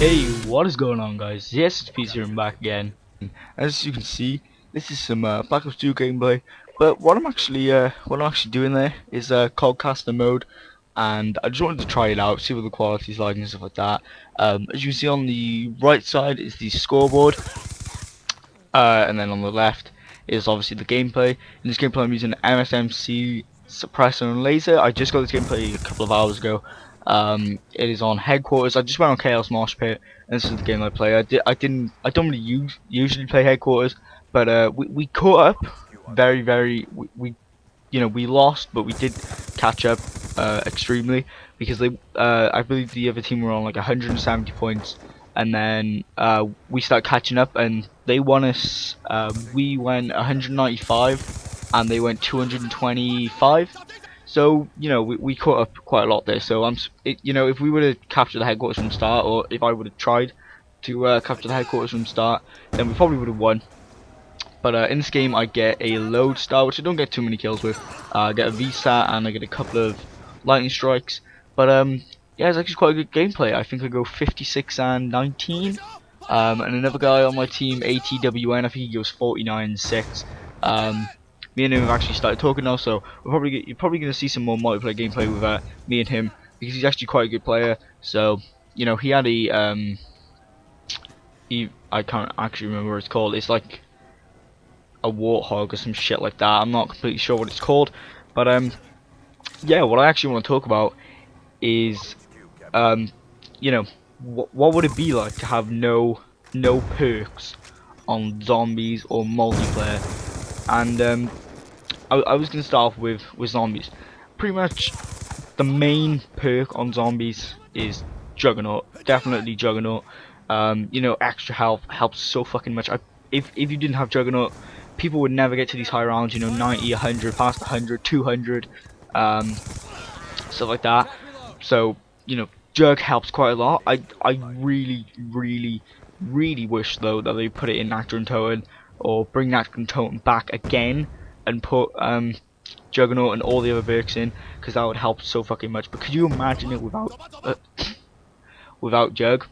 Hey, what is going on, guys? Yes, it's Peace here and back again. As you can see, this is some Black Ops 2 gameplay. But what I'm actually doing there is COD Caster Mode, and I just wanted to try it out, see what the quality's like and stuff like that. As you can see on the right side is the scoreboard, and then on the left is obviously the gameplay. In this gameplay, I'm using MSMC suppressor and laser. I just got this gameplay a couple of hours ago. It is on headquarters. I just went on Chaos Mosh Pit, and this is the game I play. I don't really usually play headquarters, but we caught up we lost, but we did catch up extremely because I believe the other team were on like 170 points, and then we started catching up, and they won us. We went 195, and they went 225. So we caught up quite a lot there. So if we would have captured the headquarters from start, or if I would have tried to capture the headquarters from start, then we probably would have won. But in this game, I get a load star, which I don't get too many kills with. I get a VSAT, and I get a couple of lightning strikes. But yeah, it's actually quite a good gameplay. I think I go 56 and 19. And another guy on my team, ATWN, I think he goes 49 and 6. Me and him have actually started talking now, so you're probably going to see some more multiplayer gameplay with me and him, because he's actually quite a good player. So he had a I can't actually remember what it's called. It's like a warthog or some shit like that. I'm not completely sure what it's called, but yeah, what I actually want to talk about is what would it be like to have no perks on zombies or multiplayer? And I was gonna start off with zombies. Pretty much the main perk on zombies is Juggernaut. Definitely Juggernaut. Extra health helps so fucking much. If you didn't have Juggernaut, people would never get to these high rounds. 90, 100, past 100, 200, stuff like that. So Jug helps quite a lot. I really wish though that they put it in Nectar and Totem, or bring Nectar and Totem back again and put Juggernaut and all the other perks in, because that would help so fucking much. But could you imagine it without Jug?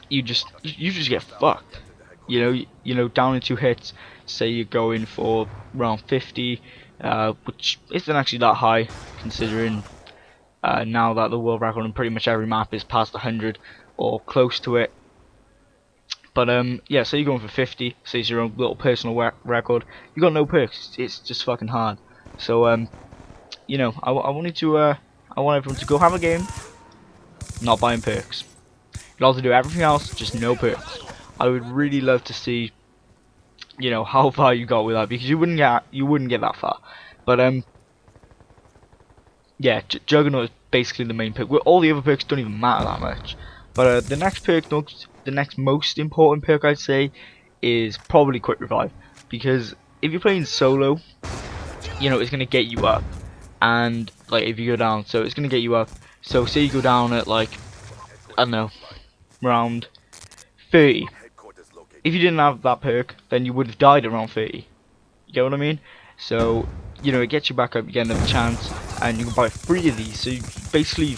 You just get fucked. Down in 2 hits. Say you're going for around 50, which isn't actually that high considering now that the world record on pretty much every map is past 100 or close to it. But yeah, so you're going for 50. Say it's your own little personal record. You got no perks. It's just fucking hard. So I want everyone to go have a game, not buying perks. You'll have to do everything else, just no perks. I would really love to see, how far you got with that, because you wouldn't get that far. But yeah, Juggernaut is basically the main perk. Well, all the other perks don't even matter that much. But the next most important perk, I'd say, is probably Quick Revive, because if you're playing solo, it's gonna get you up, and like if you go down, so it's gonna get you up. So say you go down at like, I don't know, around 30. If you didn't have that perk, then you would have died around 30. You get what I mean? So it gets you back up, you get another chance, and you can buy 3 of these. So you've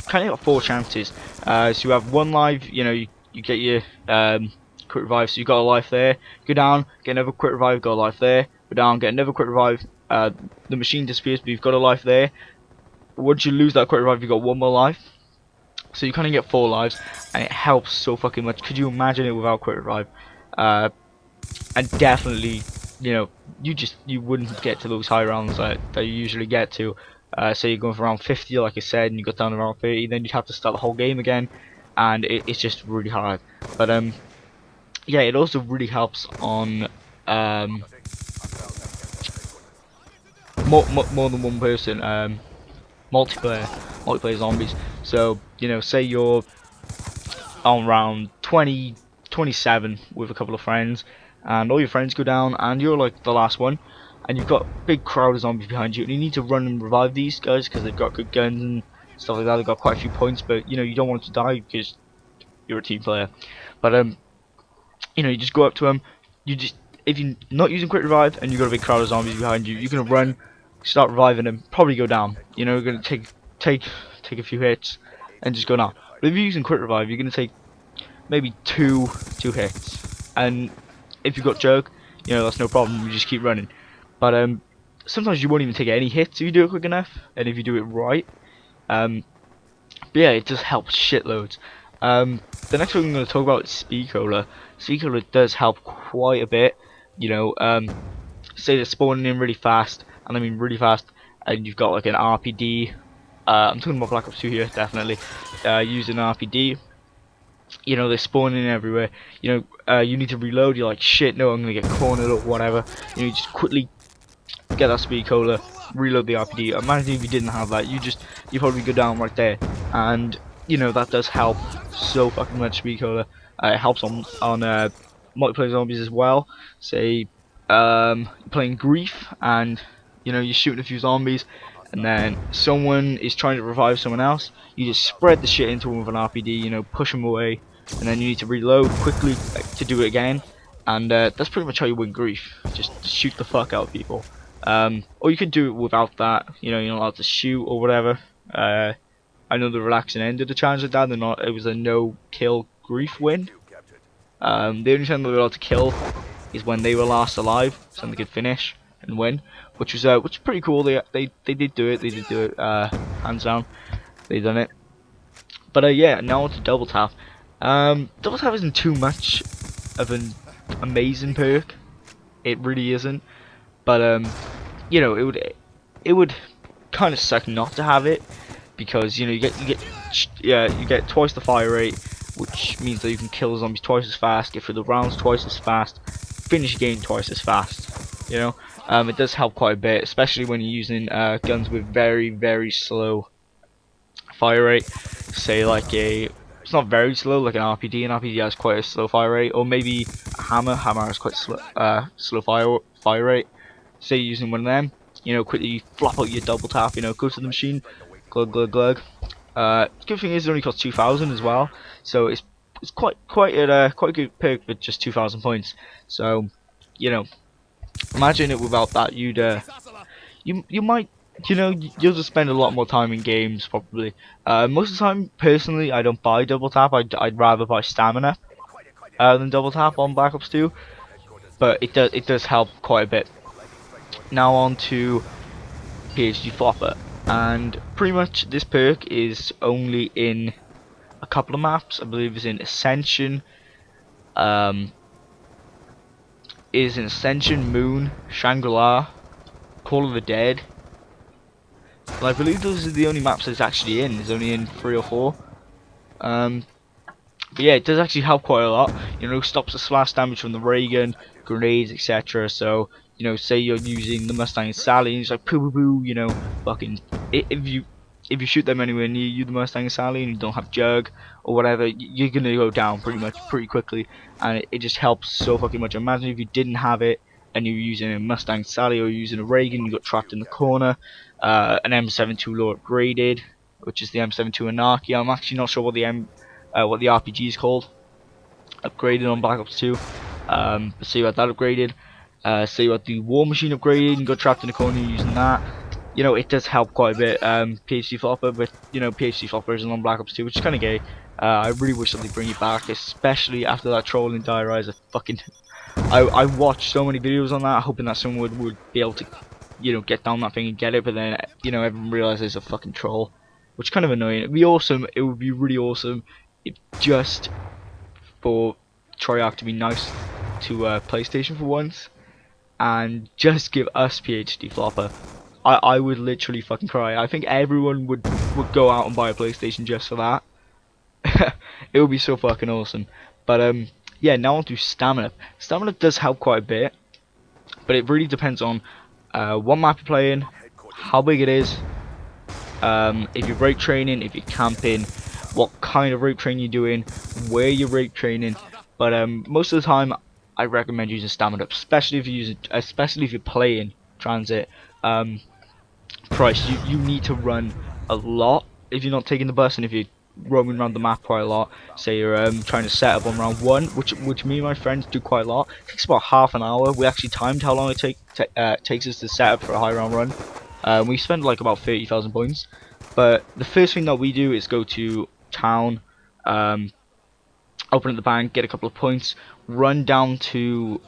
kind of got 4 chances. So you have 1 life, you get your quick revive, so you got a life there. Go down, get another quick revive, got a life there. Go down, get another quick revive. The machine disappears, but you've got a life there. Once you lose that quick revive, you've got 1 more life. So you kind of get 4 lives, and it helps so fucking much. Could you imagine it without quick revive? And definitely, you wouldn't get to those high rounds that you usually get to. Say you're going for around 50, like I said, and you got down to around 30, then you'd have to start the whole game again, and it's just really hard. But yeah, it also really helps on more than one person. Multiplayer zombies. So say you're on round 20, 27 with a couple of friends, and all your friends go down, and you're like the last one, and you've got a big crowd of zombies behind you, and you need to run and revive these guys because they've got good guns and stuff like that. They've got quite a few points, but you don't want them to die because you're a team player. But you just go up to them. If you're not using quick revive and you've got a big crowd of zombies behind you, you're gonna run, start reviving them, probably go down. You're gonna take a few hits and just go down. But if you're using quick revive, you're gonna take maybe two hits, and if you've got jerk, you know, that's no problem. You just keep running. But sometimes you won't even take any hits if you do it quick enough, and if you do it right. But yeah, it just helps shitloads. The next thing I'm going to talk about is speed cola. Speed cola does help quite a bit. You know, say they're spawning in really fast, and I mean really fast, and you've got like an RPD. I'm talking about Black Ops 2 here, definitely. Using RPD, you know, they're spawning everywhere. You know, you need to reload. You're like, shit, no, I'm gonna get cornered or whatever. You just quickly get that speed cola, reload the RPD. Imagine if you didn't have that, you probably go down right there. And you know that does help so fucking much. Speed cola. It helps on multiplayer zombies as well. Say, you're playing Grief, and you know you're shooting a few zombies, and then someone is trying to revive someone else. You just spread the shit into them with an RPD. You know, push them away, and then you need to reload quickly to do it again. And that's pretty much how you win Grief. Just shoot the fuck out of people. Or you could do it without that. You know, you're not allowed to shoot or whatever. I know the relaxing end of the challenge like that. It was a no kill Grief win. The only time they were allowed to kill is when they were last alive, so they could finish and win, which is pretty cool. They did do it. They did do it. Hands down, they done it. But yeah, now on to double tap. Double tap isn't too much of an amazing perk. It really isn't. But you know, it would kind of suck not to have it, because you know you get twice the fire rate, which means that you can kill zombies twice as fast, get through the rounds twice as fast, finish a game twice as fast. You know, it does help quite a bit, especially when you're using guns with very slow fire rate. Say like it's not very slow, like an RPD. An RPD has quite a slow fire rate, or maybe a hammer. Hammer has quite slow fire rate. Say you're using one of them, you know, quickly flop out your double tap, you know, go to the machine, glug glug glug. Good thing is it only costs 2,000 as well, so it's quite a good perk for just 2,000 points. So, you know, imagine it without that, you might, you know, you'll just spend a lot more time in games probably. Most of the time, personally, I don't buy double tap. I'd rather buy stamina than double tap on Black Ops 2, but it does help quite a bit. Now on to PhD Flopper, and pretty much this perk is only in a couple of maps. I believe it's in Ascension, Moon, Shangri-La, Call of the Dead. And I believe those are the only maps it's actually in. It's only in 3 or 4. But yeah, it does actually help quite a lot. You know, stops the splash damage from the ray gun, grenades, etc. So, you know, say you're using the Mustang Sally, and it's like poo poo poo. You know, fucking if you shoot them anywhere near you, the Mustang Sally, and you don't have Jug or whatever, you're gonna go down pretty quickly, and it just helps so fucking much. Imagine if you didn't have it and you were using a Mustang Sally or using a ray gun, you got trapped in the corner. An M72 low upgraded, which is the M72 Anarchy. I'm actually not sure what the RPG is called. Upgraded on Black Ops 2. But say you had that upgraded. Say you had the War Machine upgraded and got trapped in the corner using that. You know, it does help quite a bit. PhD Flopper, but you know, PhD Flopper isn't on Black Ops 2, which is kind of gay. I really wish that they bring it back, especially after that troll in Die Rise. I watched so many videos on that, hoping that someone would be able to, you know, get down that thing and get it, but then, you know, everyone realizes it's a fucking troll, which is kind of annoying. It'd be awesome. It would be really awesome if just for Treyarch to be nice to PlayStation for once and just give us PhD Flopper. I would literally fucking cry. I think everyone would go out and buy a PlayStation just for that. It would be so fucking awesome. But yeah, now on to stamina. Stamina does help quite a bit, but it really depends on what map you're playing, how big it is, if you're rape training, if you're camping, what kind of rape training you're doing, where you're rape training. But most of the time, I recommend using stamina, especially if you're playing transit. Christ, you need to run a lot if you're not taking the bus, and if you're roaming around the map quite a lot. Say you're trying to set up on round 1, which me and my friends do quite a lot. It takes about half an hour. We actually timed how long it takes us to set up for a high round run. We spend like about 30,000 points. But the first thing that we do is go to town, open at the bank, get a couple of points, run down to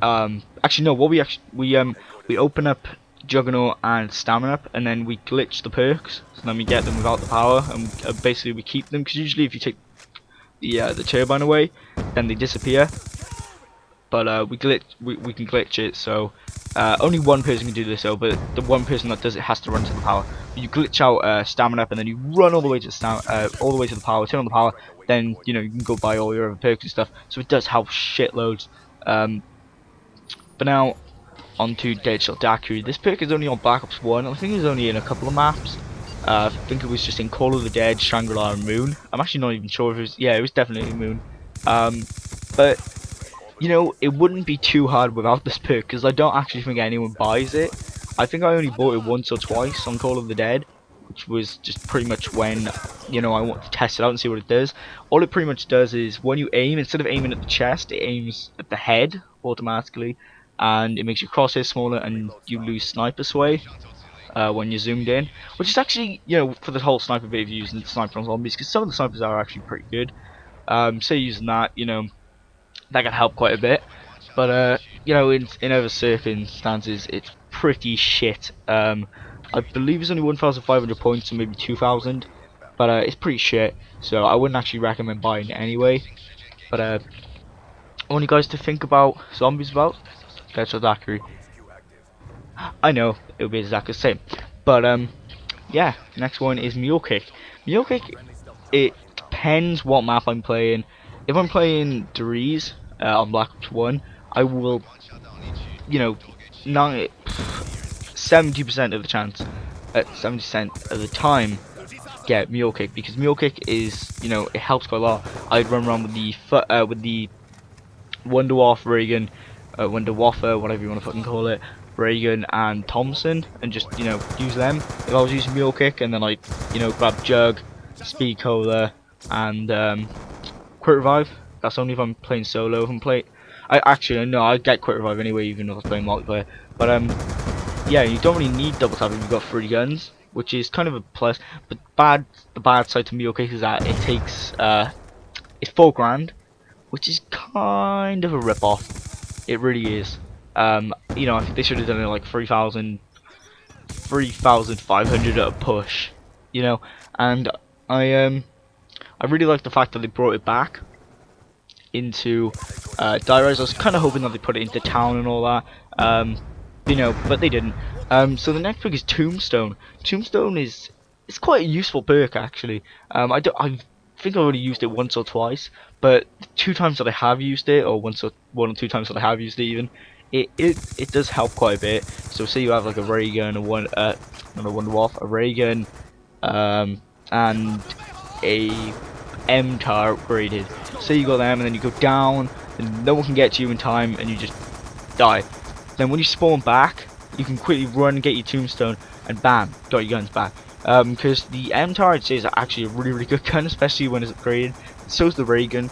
actually no, what we open up Juggernaut and Stamina up, and then we glitch the perks, so then we get them without the power, and basically we keep them, because usually if you take the turbine away, then they disappear. But we can glitch it, so only one person can do this though, but the one person that does it has to run to the power. You glitch out Stamina up, and then you run all the way to the power, turn on the power, then you know you can go buy all your other perks and stuff. So it does help shitloads. But now onto Dead Shot Daiquiri. This perk is only on Black Ops 1. I think it was only in a couple of maps. I think it was just in Call of the Dead, Shangri-La, and Moon. I'm actually not even sure if it was. Yeah, it was definitely Moon. But you know, it wouldn't be too hard without this perk, because I don't actually think anyone buys it. I think I only bought it once or twice on Call of the Dead, which was just pretty much when, you know, I want to test it out and see what it does. All it pretty much does is when you aim, instead of aiming at the chest, it aims at the head automatically, and it makes your crosshairs smaller, and you lose sniper sway when you're zoomed in, which is actually, you know, for the whole sniper bit of using the sniper on zombies, because some of the snipers are actually pretty good. So using that, you know, that can help quite a bit, but you know, in other circumstances it's pretty shit. I believe it's only 1,500 points, or maybe 2,000, but it's pretty shit, so I wouldn't actually recommend buying it anyway. But I want you guys to think about zombies about Dead Shot Daiquiri. I know it'll be exactly the same, but yeah, next one is Mule Kick. Mule Kick, it depends what map I'm playing. If I'm playing Dries on Black Ops 1, I will, you know, 70% of the chance, at 70% of the time, get Mule Kick, because Mule Kick is, you know, it helps quite a lot. I'd run around with the Wonderwaff, Reagan, Wonderwaffer, whatever you want to fucking call it, Reagan and Thompson, and just, you know, use them. If I was using Mule Kick, and then I, you know, grab Jug, Speed Cola, and Quick Revive. That's only if I'm playing solo. If I'm I get Quick Revive anyway, even if I'm playing multiplayer. But yeah, you don't really need double tap if you've got 3 guns, which is kind of a plus. But the bad side to Mule Kick is that it takes it's 4 grand, which is kind of a rip off. It really is. You know, I think they should have done it like 3,500 at a push. You know, and I really like the fact that they brought it back into Di-Rise. I was kind of hoping that they put it into Town and all that, you know, but they didn't. So the next perk is Tombstone. Tombstone is quite a useful perk actually. I think I've only used it once or twice, but 2 times that I have used it, or 1 or 2 times that I have used it even, it does help quite a bit. So say you have like a ray gun, not a Wonderwaff, a ray gun, and a MTAR upgraded. Say you got them and then you go down and no one can get to you in time and you just die. Then when you spawn back, you can quickly run and get your Tombstone and bam, got your guns back. Because the MTAR, I'd say, is actually a really good gun, especially when it's upgraded. So is the ray gun.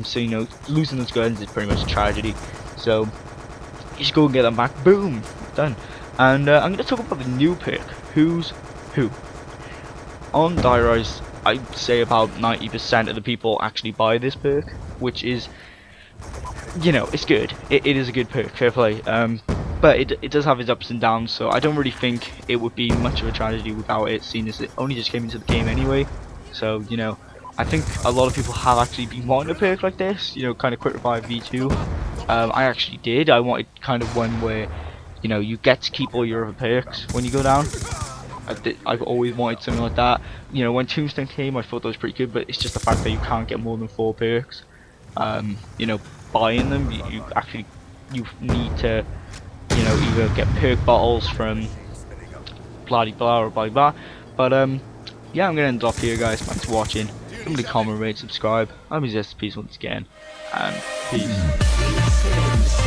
So you know, losing those guns is pretty much a tragedy. So you just go and get them back. Boom, done. And I'm going to talk about the new perk. Who's who? On Di-Rise, I'd say about 90% of the people actually buy this perk, which is, you know, it's good. It is a good perk, fair play. But it does have its ups and downs, so I don't really think it would be much of a tragedy without it, seeing as it only just came into the game anyway. So, you know, I think a lot of people have actually been wanting a perk like this, you know, kind of Quick Revive V2. I actually did. I wanted kind of one where, you know, you get to keep all your other perks when you go down. I've always wanted something like that. You know, when Tombstone came, I thought that was pretty good, but it's just the fact that you can't get more than 4 perks. You know, buying them, you need to, you know, either get perk bottles from blah blah or blah blah. But yeah, I'm gonna end off here, guys. Thanks for watching. Somebody comment, rate, subscribe. I'm ZSP once again, and peace.